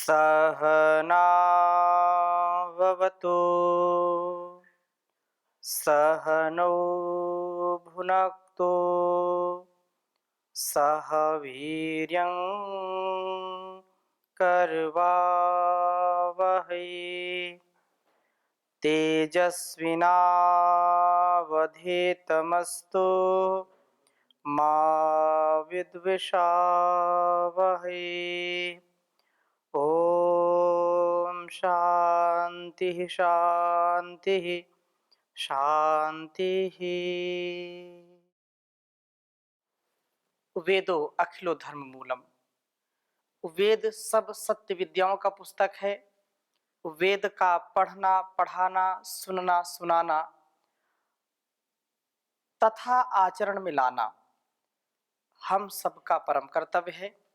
सहनाववतु सहनौ भुनक्तु सह वीर्यं करवावहै तेजस्विनावधीतमस्तु मा विद्विषावहै। ओम शांति शांति शांति। वेदो अखिलो धर्म मूलम। वेद सब सत्य विद्याओं का पुस्तक है। वेद का पढ़ना, पढ़ाना, सुनना, सुनाना तथा आचरण में लाना हम सबका परम कर्तव्य है।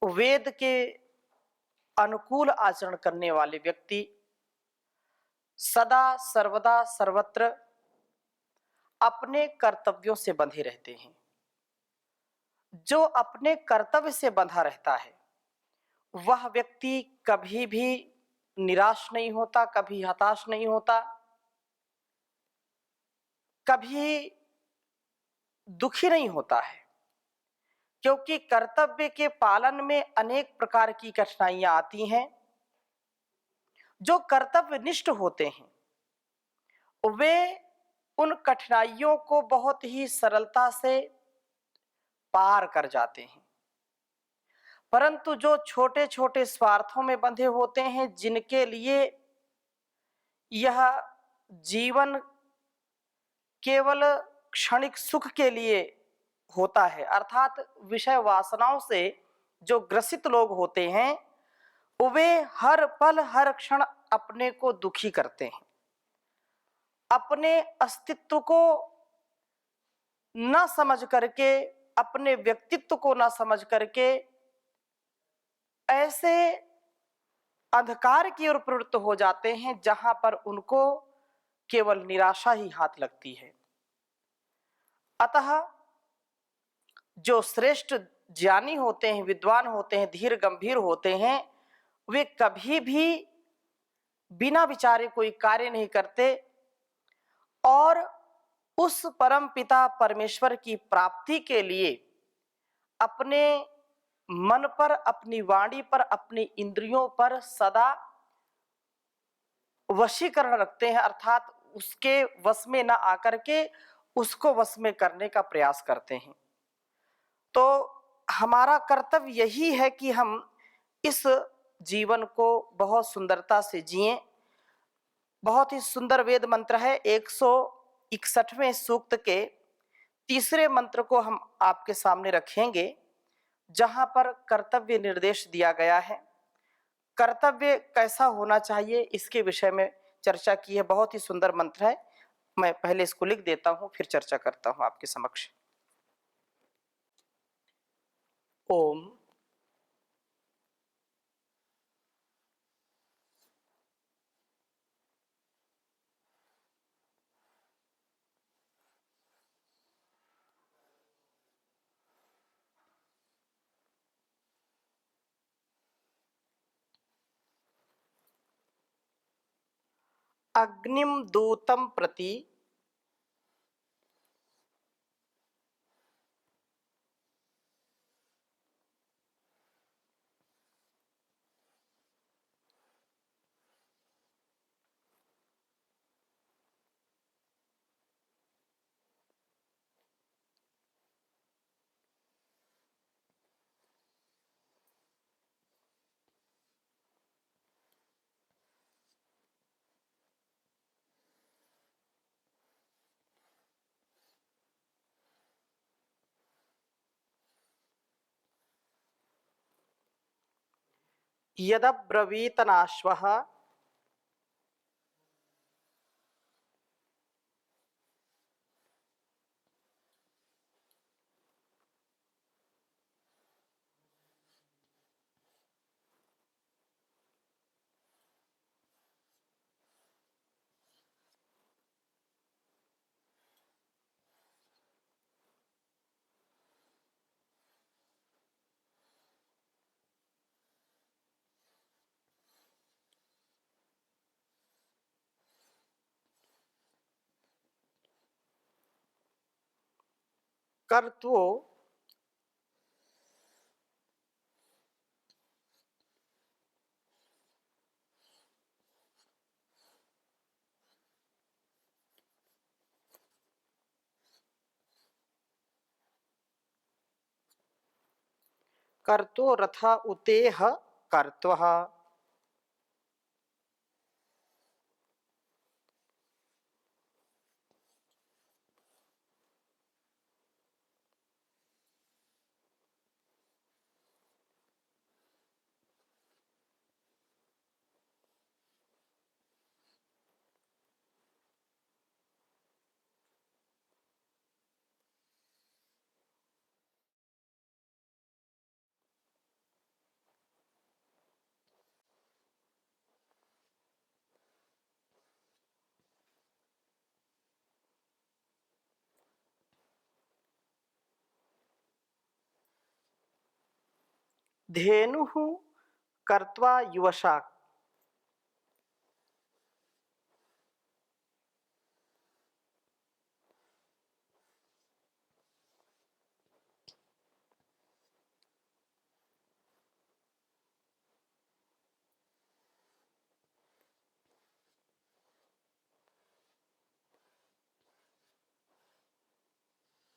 वेद के अनुकूल आचरण करने वाले व्यक्ति सदा सर्वदा सर्वत्र अपने कर्तव्यों से बंधे रहते हैं। जो अपने कर्तव्य से बंधा रहता है वह व्यक्ति कभी भी निराश नहीं होता, कभी हताश नहीं होता, कभी दुखी नहीं होता है, क्योंकि कर्तव्य के पालन में अनेक प्रकार की कठिनाइयां आती हैं। जो कर्तव्यनिष्ठ होते हैं वे उन कठिनाइयों को बहुत ही सरलता से पार कर जाते हैं, परंतु जो छोटे छोटे स्वार्थों में बंधे होते हैं, जिनके लिए यह जीवन केवल क्षणिक सुख के लिए होता है, अर्थात विषय वासनाओं से जो ग्रसित लोग होते हैं वे हर पल हर क्षण अपने को दुखी करते हैं, अपने अस्तित्व को न समझ करके, अपने व्यक्तित्व को न समझ करके ऐसे अंधकार की ओर प्रवृत्त हो जाते हैं जहां पर उनको केवल निराशा ही हाथ लगती है। अतः जो श्रेष्ठ ज्ञानी होते हैं, विद्वान होते हैं, धीर गंभीर होते हैं, वे कभी भी बिना विचारे कोई कार्य नहीं करते और उस परम पिता परमेश्वर की प्राप्ति के लिए अपने मन पर, अपनी वाणी पर, अपनी इंद्रियों पर सदा वशीकरण रखते हैं, अर्थात उसके वश में न आकर के उसको वश में करने का प्रयास करते हैं। तो हमारा कर्तव्य यही है कि हम इस जीवन को बहुत सुंदरता से जिएं। बहुत ही सुंदर वेद मंत्र है। 161वें सूक्त के तीसरे मंत्र को हम आपके सामने रखेंगे, जहां पर कर्तव्य निर्देश दिया गया है। कर्तव्य कैसा होना चाहिए इसके विषय में चर्चा की है। बहुत ही सुंदर मंत्र है। मैं पहले इसको लिख देता हूं, फिर चर्चा करता हूं आपके समक्ष। ओम अग्निम दूतम प्रति यदब्रवीतनाश्वः कर्तवो कर्तो रथा उतेह कर्तवः। धेनुः कर्त्वा युवशा।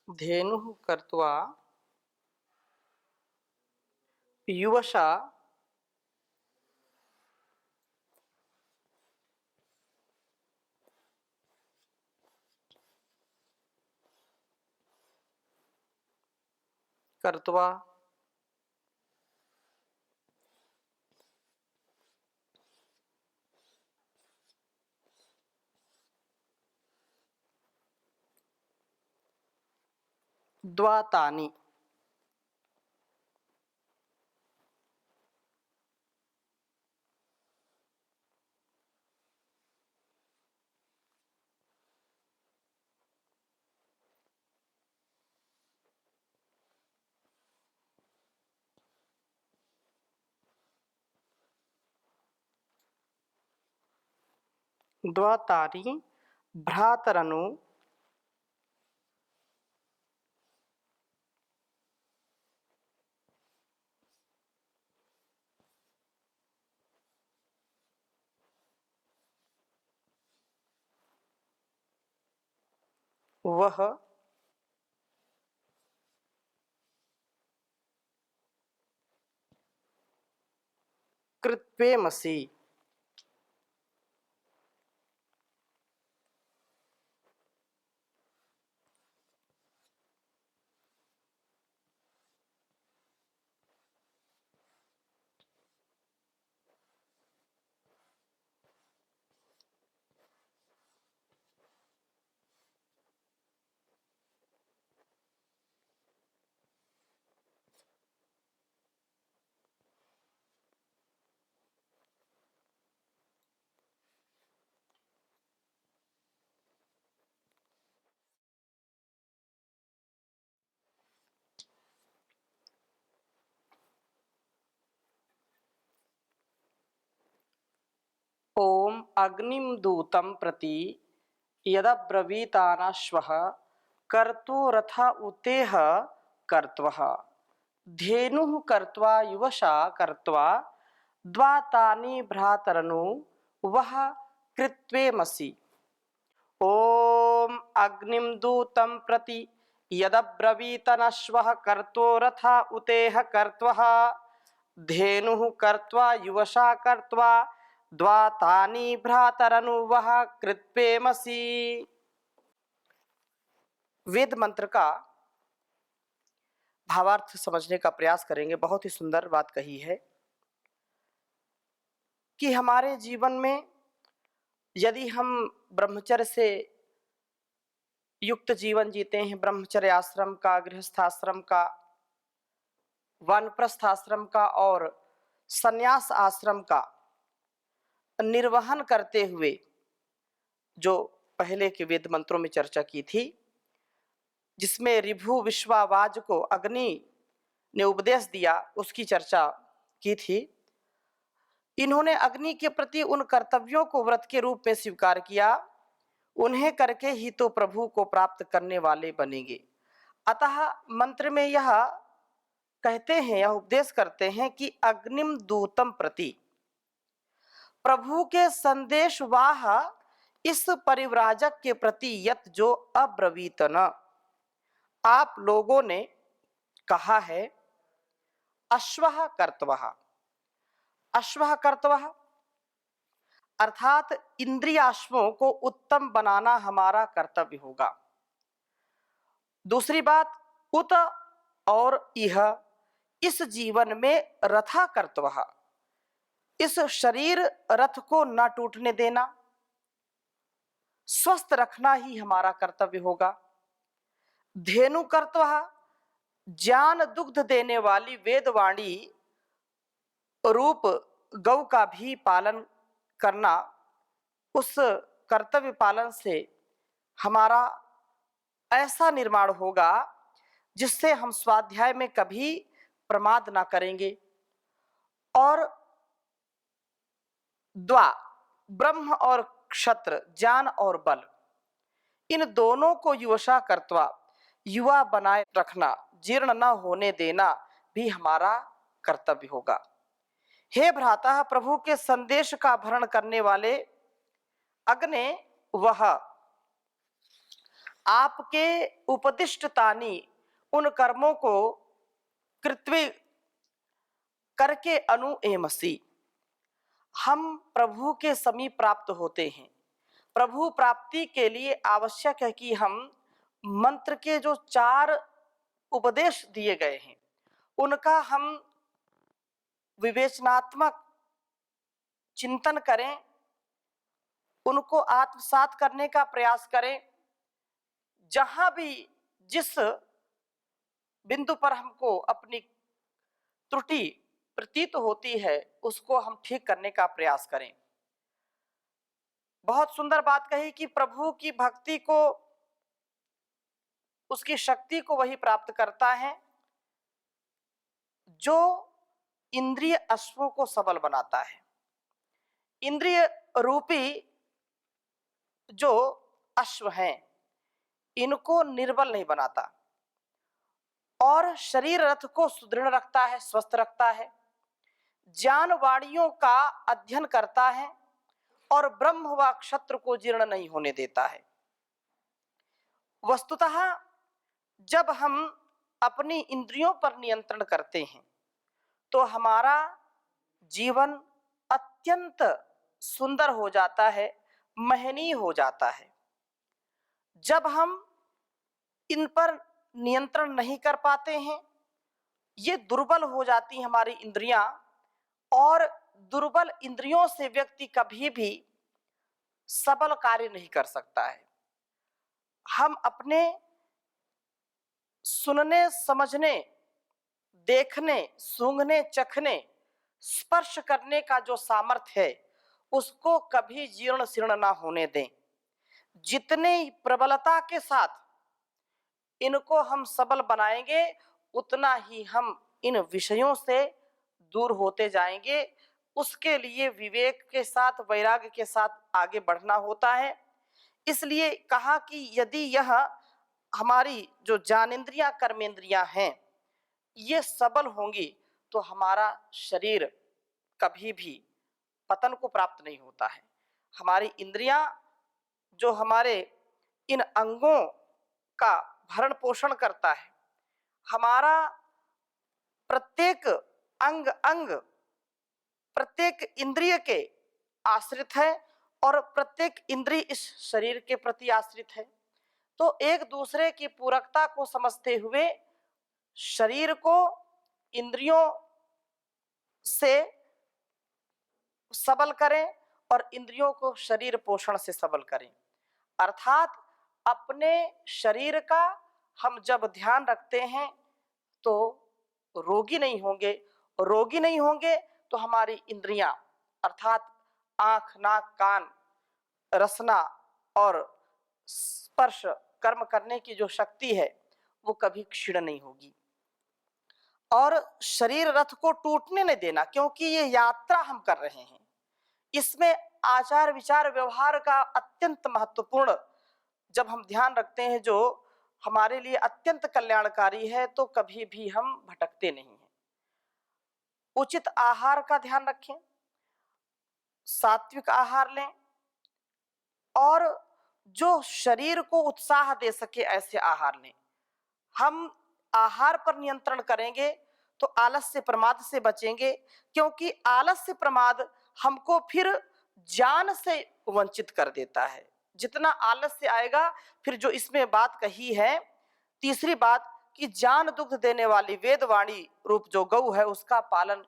धेनुः कर्त्वा युवशा कर्त्वा द्वातानि। द्वातानि भ्रातरनु वह कृत्वेमसि। ओम अग्निम दूतं प्रति यदब्रवीतानाश्वः कर्तो रथा उतेह कर्त्वः। धेनुः कर्त्वा युवशा कर्त्वा द्वातानि भ्रातरनु वह कृत्वेमसि। ओम अग्निम दूतं प्रति यदब्रवीतनश्वः कर्तो रथा उतेह कर्त्वः। धेनुः कर्त्वा युवशा कर्त्वा द्वातानि भ्रातरनु वह कृत्वेमसि। वेद मंत्र का भावार्थ समझने का प्रयास करेंगे। बहुत ही सुंदर बात कही है कि हमारे जीवन में यदि हम ब्रह्मचर्य से युक्त जीवन जीते हैं, ब्रह्मचर्य आश्रम का, गृहस्थाश्रम का, वानप्रस्थ आश्रम का और संन्यास आश्रम का निर्वहन करते हुए, जो पहले के वेद मंत्रों में चर्चा की थी, जिसमें ऋभु विश्वावाज को अग्नि ने उपदेश दिया, उसकी चर्चा की थी। इन्होंने अग्नि के प्रति उन कर्तव्यों को व्रत के रूप में स्वीकार किया, उन्हें करके ही तो प्रभु को प्राप्त करने वाले बनेंगे। अतः मंत्र में यह कहते हैं, यह उपदेश करते हैं कि अग्निम दूतम प्रति, प्रभु के संदेश वाह इस परिव्राजक के प्रति यत जो अब्रवीत न, आप लोगों ने कहा है अश्वः कर्तवः। अश्वः कर्तवः अर्थात इंद्रियाश्वों को उत्तम बनाना हमारा कर्तव्य होगा। दूसरी बात, उत और इह, इस जीवन में रथा कर्तवः, इस शरीर रथ को न टूटने देना, स्वस्थ रखना ही हमारा कर्तव्य होगा। धेनु कर्तवः, ज्ञान दुग्ध देने वाली वेदवाणी रूप गौ का भी पालन करना, उस कर्तव्य पालन से हमारा ऐसा निर्माण होगा जिससे हम स्वाध्याय में कभी प्रमाद ना करेंगे। और द्वा, ब्रह्म और क्षत्र, ज्ञान और बल, इन दोनों को युवशा कर्तवा, युवा बनाए रखना, जीर्ण न होने देना भी हमारा कर्तव्य होगा। हे भ्राता, प्रभु के संदेश का भरण करने वाले अग्ने वह आपके उपदिष्टतानि उन कर्मों को कृत्वे करके अनु एमसी, हम प्रभु के समीप प्राप्त होते हैं। प्रभु प्राप्ति के लिए आवश्यक है कि हम मंत्र के जो 4 उपदेश दिए गए हैं उनका हम विवेचनात्मक चिंतन करें, उनको आत्मसात करने का प्रयास करें। जहां भी जिस बिंदु पर हमको अपनी त्रुटि प्रतीत होती है उसको हम ठीक करने का प्रयास करें। बहुत सुंदर बात कही कि प्रभु की भक्ति को, उसकी शक्ति को वही प्राप्त करता है जो इंद्रिय अश्वों को सबल बनाता है। इंद्रिय रूपी जो अश्व हैं इनको निर्बल नहीं बनाता और शरीर रथ को सुदृढ़ रखता है, स्वस्थ रखता है, ज्ञान वाणियों का अध्ययन करता है और ब्रह्म व क्षत्र को जीर्ण नहीं होने देता है। वस्तुतः जब हम अपनी इंद्रियों पर नियंत्रण करते हैं तो हमारा जीवन अत्यंत सुंदर हो जाता है, महनीय हो जाता है। जब हम इन पर नियंत्रण नहीं कर पाते हैं, ये दुर्बल हो जाती हैं हमारी इंद्रियां, और दुर्बल इंद्रियों से व्यक्ति कभी भी सबल कार्य नहीं कर सकता है। हम अपने सुनने, समझने, देखने, सूंघने, चखने, स्पर्श करने का जो सामर्थ्य है उसको कभी जीर्ण शीर्ण ना होने दें। जितने प्रबलता के साथ इनको हम सबल बनाएंगे उतना ही हम इन विषयों से दूर होते जाएंगे। उसके लिए विवेक के साथ, वैराग्य के साथ आगे बढ़ना होता है। इसलिए कहा कि यदि यह हमारी जो ज्ञानेंद्रियां, कर्मेंद्रियां हैं, ये सबल होंगी तो हमारा शरीर कभी भी पतन को प्राप्त नहीं होता है। हमारी इंद्रियां जो हमारे इन अंगों का भरण पोषण करता है, हमारा प्रत्येक अंग अंग प्रत्येक इंद्रिय के आश्रित है और प्रत्येक इंद्रिय इस शरीर के प्रति आश्रित है। तो एक दूसरे की पूरकता को समझते हुए शरीर को इंद्रियों से सबल करें और इंद्रियों को शरीर पोषण से सबल करें। अर्थात अपने शरीर का हम जब ध्यान रखते हैं तो रोगी नहीं होंगे, रोगी नहीं होंगे तो हमारी इंद्रियां अर्थात आंख, नाक, कान, रसना और स्पर्श कर्म करने की जो शक्ति है वो कभी क्षीण नहीं होगी। और शरीर रथ को टूटने नहीं देना, क्योंकि ये यात्रा हम कर रहे हैं, इसमें आचार विचार व्यवहार का अत्यंत महत्वपूर्ण जब हम ध्यान रखते हैं, जो हमारे लिए अत्यंत कल्याणकारी है, तो कभी भी हम भटकते नहीं हैं। उचित आहार का ध्यान रखें, सात्विक आहार लें और जो शरीर को उत्साह दे सके ऐसे आहार लें। हम आहार पर नियंत्रण करेंगे तो आलस्य प्रमाद से बचेंगे, क्योंकि आलस्य प्रमाद हमको फिर ज्ञान से वंचित कर देता है। जितना आलस्य आएगा, फिर जो इसमें बात कही है तीसरी बात कि ज्ञान दुग्ध देने वाली वेदवाणी रूप जो गौ है उसका पालन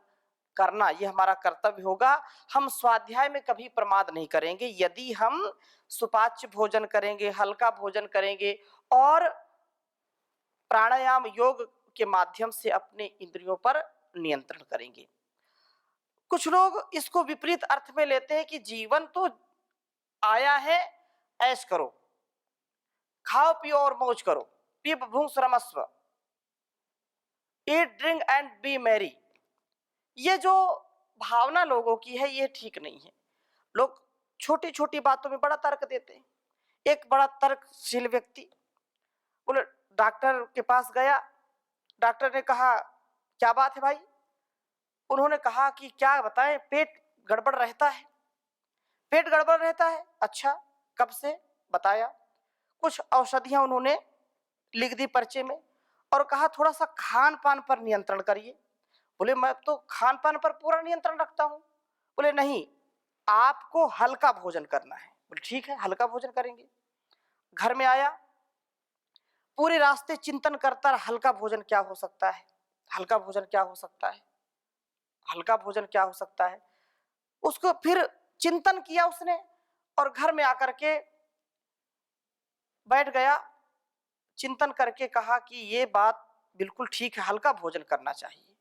करना, यह हमारा कर्तव्य होगा। हम स्वाध्याय में कभी प्रमाद नहीं करेंगे यदि हम सुपाच्य भोजन करेंगे, हल्का भोजन करेंगे और प्राणायाम योग के माध्यम से अपने इंद्रियों पर नियंत्रण करेंगे। कुछ लोग इसको विपरीत अर्थ में लेते हैं कि जीवन तो आया है, ऐश करो, खाओ पियो और मौज करो, पिब भूंग रमस्व, eat drink and be merry. ये जो भावना लोगों की है ये ठीक नहीं है। लोग छोटी छोटी बातों में बड़ा तर्क देते हैं। एक बड़ा तर्कशील व्यक्ति बोले डॉक्टर के पास गया, डॉक्टर ने कहा क्या बात है भाई? उन्होंने कहा कि क्या बताएं, पेट गड़बड़ रहता है। पेट गड़बड़ रहता है? अच्छा, कब से? बताया। कुछ औषधियां उन्होंने लिख दी पर्चे में और कहा थोड़ा सा खान पान पर नियंत्रण करिए। बोले मैं तो खान पान पर पूरा नियंत्रण रखता हूं। बोले नहीं, आपको हल्का भोजन करना है। बोले ठीक है, हल्का भोजन करेंगे। घर में आया, पूरे रास्ते चिंतन करता हल्का भोजन क्या हो सकता है, हल्का भोजन क्या हो सकता है, हल्का भोजन क्या हो सकता है। उसको फिर चिंतन किया उसने और घर में आकर के बैठ गया, चिंतन करके कहा कि ये बात बिल्कुल ठीक है, हल्का भोजन करना चाहिए।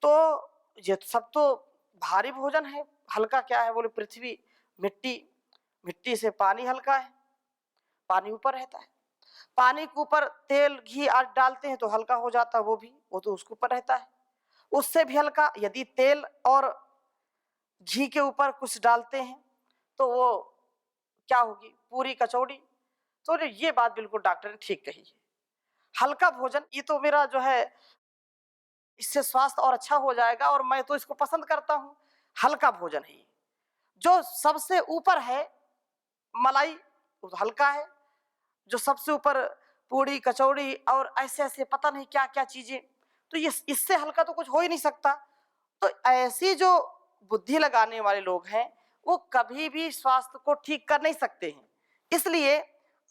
तो ये सब तो भारी भोजन है, हल्का क्या है? बोले पृथ्वी, मिट्टी, मिट्टी से पानी हल्का है, पानी ऊपर रहता है। पानी के ऊपर तेल घी आज डालते हैं तो हल्का हो जाता है, वो तो उसके ऊपर रहता है। उससे भी हल्का यदि तेल और घी के ऊपर कुछ डालते हैं तो वो क्या होगी? पूरी कचौड़ी। तो ये बात बिल्कुल डॉक्टर ने ठीक कही है। हल्का भोजन ये तो मेरा जो है इससे स्वास्थ्य और अच्छा हो जाएगा और मैं तो इसको पसंद करता हूं। हल्का भोजन है जो सबसे ऊपर है, मलाई तो हल्का है, जो सबसे ऊपर पूड़ी कचौड़ी और ऐसे ऐसे पता नहीं क्या क्या चीजें, तो ये इससे हल्का तो कुछ हो ही नहीं सकता। तो ऐसी जो बुद्धि लगाने वाले लोग हैं वो कभी भी स्वास्थ्य को ठीक कर नहीं सकते हैं। इसलिए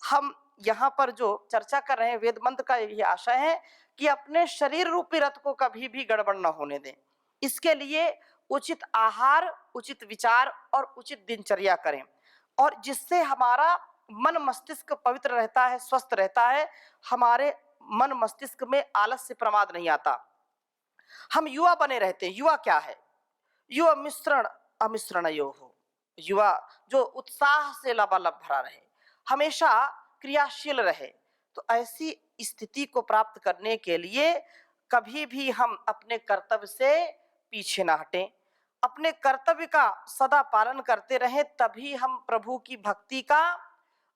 हम यहाँ पर जो चर्चा कर रहे हैं वेद मंत्र का यही आशय है कि अपने शरीर रूपी रथ को कभी भी गड़बड़ न होने दें। इसके लिए उचित आहार, उचित विचार और उचित दिनचर्या करें और जिससे हमारा मन मस्तिष्क पवित्र रहता है, स्वस्थ रहता है, हमारे मन मस्तिष्क में आलस्य प्रमाद नहीं आता, हम युवा बने रहते हैं। युवा क्या है? युवा मिश्रण अमिश्रणयो हो, युवा जो उत्साह से लबालब भरा रहे, हमेशा क्रियाशील रहे। तो ऐसी स्थिति को प्राप्त करने के लिए कभी भी हम अपने कर्तव्य से पीछे ना हटें, अपने कर्तव्य का सदा पालन करते रहें, तभी हम प्रभु की भक्ति का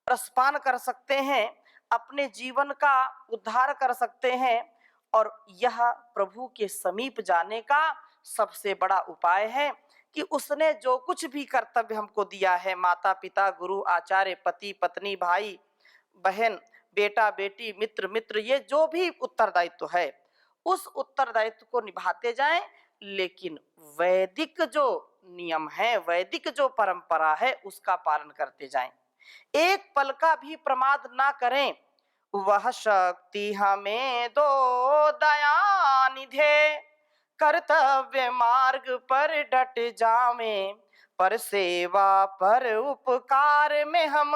रसपान कर सकते हैं, अपने जीवन का उद्धार कर सकते हैं और यह प्रभु के समीप जाने का सबसे बड़ा उपाय है कि उसने जो कुछ भी कर्तव्य हमको दिया है, माता पिता गुरु आचार्य पति पत्नी भाई बहन बेटा बेटी मित्र मित्र, ये जो भी उत्तरदायित्व है उस उत्तरदायित्व को निभाते जाएं, लेकिन वैदिक जो नियम है, वैदिक जो परंपरा है उसका पालन करते जाएं। एक पल का भी प्रमाद ना करें। वह शक्ति हमें दो दया निधे, कर्तव्य मार्ग पर डट जावें, पर सेवा पर उपकार में हम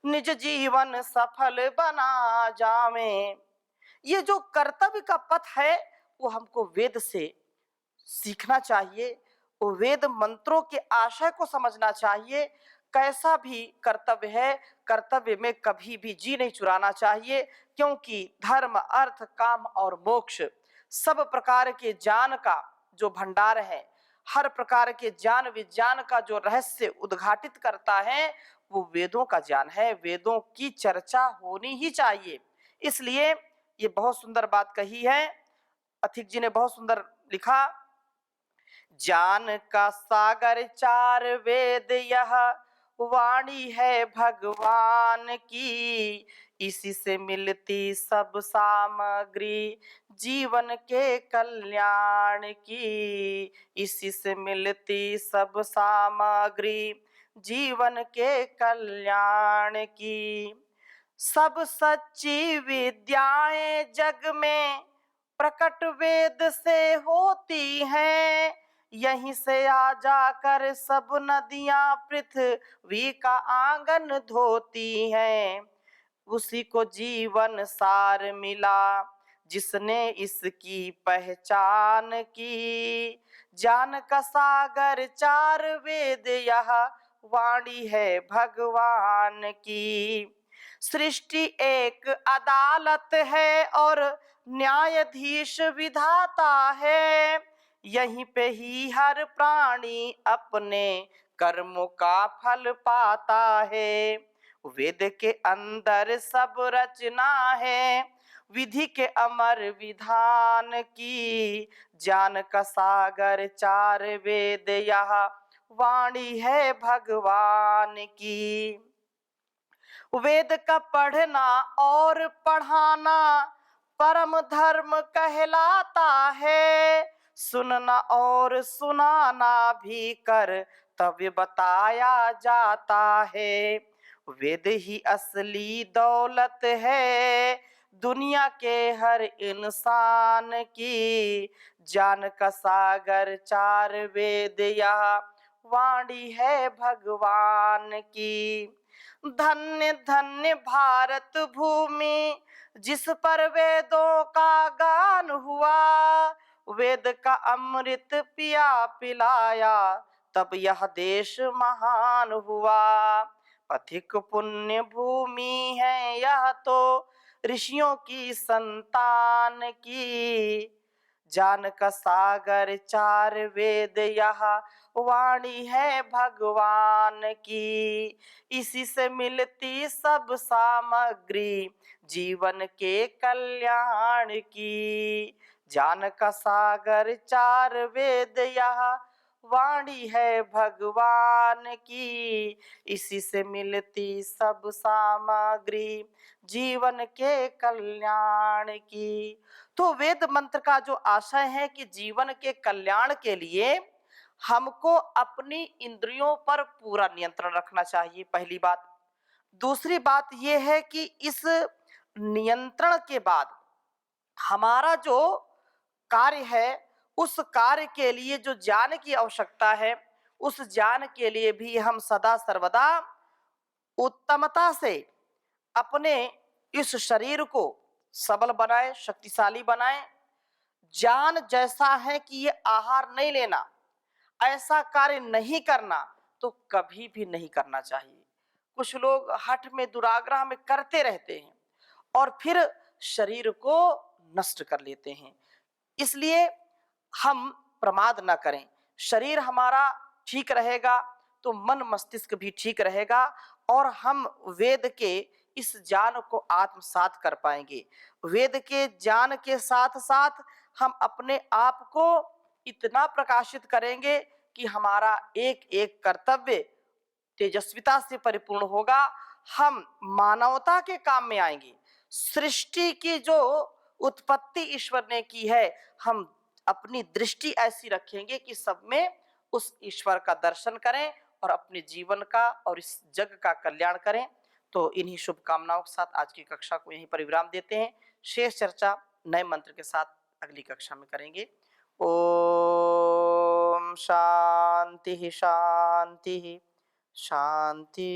निज जीवन सफल बना जावें। ये जो कर्तव्य का पथ है वो हमको वेद से सीखना चाहिए, वो वेद मंत्रों के आशय को समझना चाहिए। कैसा भी कर्तव्य है, कर्तव्य में कभी भी जी नहीं चुराना चाहिए, क्योंकि धर्म अर्थ काम और मोक्ष सब प्रकार के ज्ञान का जो भंडार है, हर प्रकार के ज्ञान विज्ञान का जो रहस्य उद्घाटित करता है, वो वेदों का ज्ञान है, वेदों की चर्चा होनी ही चाहिए। इसलिए ये बहुत सुंदर बात कही है, अथिक जी ने बहुत सुंदर लिखा, ज्ञान का सागर चार वेद यह वाणी है भगवान की, इसी से मिलती सब सामग्री जीवन के कल्याण की, इसी से मिलती सब सामग्री जीवन के कल्याण की। सब सच्ची विद्याएं जग में प्रकट वेद से होती हैं, यहीं से आ जाकर सब नदियां पृथ्वी का आंगन धोती हैं। उसी को जीवन सार मिला जिसने इसकी पहचान की, ज्ञान का सागर चार वेद यह वाणी है भगवान की। सृष्टि एक अदालत है और न्यायाधीश विधाता है, यहीं पे ही हर प्राणी अपने कर्मों का फल पाता है। वेद के अंदर सब रचना है विधि के अमर विधान की, ज्ञान का सागर चार वेद यह वाणी है भगवान की। वेद का पढ़ना और पढ़ाना परम धर्म कहलाता है, सुनना और सुनाना भी कर्तव्य बताया जाता है। वेद ही असली दौलत है दुनिया के हर इंसान की, ज्ञान का सागर चार वेद यह वाणी है भगवान की। धन्य धन्य भारत भूमि जिस पर वेदों का गान हुआ, वेद का अमृत पिया पिलाया तब यह देश महान हुआ। अधिक पुण्य भूमि है यह तो ऋषियों की संतान की, ज्ञान का सागर चार वेद यह वाणी है भगवान की, इसी से मिलती सब सामग्री जीवन के कल्याण की। ज्ञान का सागर चार वेद यह वाणी है भगवान की, इसी से मिलती सब सामग्री जीवन के कल्याण की। तो वेद मंत्र का जो आशय है कि जीवन के कल्याण के लिए हमको अपनी इंद्रियों पर पूरा नियंत्रण रखना चाहिए, पहली बात। दूसरी बात यह है कि इस नियंत्रण के बाद हमारा जो कार्य है उस कार्य के लिए जो ज्ञान की आवश्यकता है, उस ज्ञान के लिए भी हम सदा सर्वदा उत्तमता से अपने इस शरीर को सबल बनाए, शक्तिशाली बनाए। ज्ञान जैसा है कि ये आहार नहीं लेना, ऐसा कार्य नहीं करना, तो कभी भी नहीं करना चाहिए। कुछ लोग हठ में दुराग्रह में करते रहते हैं और फिर शरीर को नष्ट कर लेते हैं। इसलिए हम प्रमाद न करें, शरीर हमारा ठीक रहेगा तो मन मस्तिष्क भी ठीक रहेगा और हम वेद के इस ज्ञान को आत्मसात कर पाएंगे। वेद के ज्ञान के साथ साथ हम अपने आप को इतना प्रकाशित करेंगे कि हमारा एक एक कर्तव्य तेजस्विता से परिपूर्ण होगा। हम मानवता के काम में आएंगे। सृष्टि की जो उत्पत्ति ईश्वर ने की है, हम अपनी दृष्टि ऐसी रखेंगे कि सब में उस ईश्वर का दर्शन करें और अपने जीवन का और इस जग का कल्याण करें। तो इन्हीं शुभकामनाओं के साथ आज की कक्षा को यहीं पर विराम देते हैं। शेष चर्चा नए मंत्र के साथ अगली कक्षा में करेंगे। ओम शांति शांति शांति।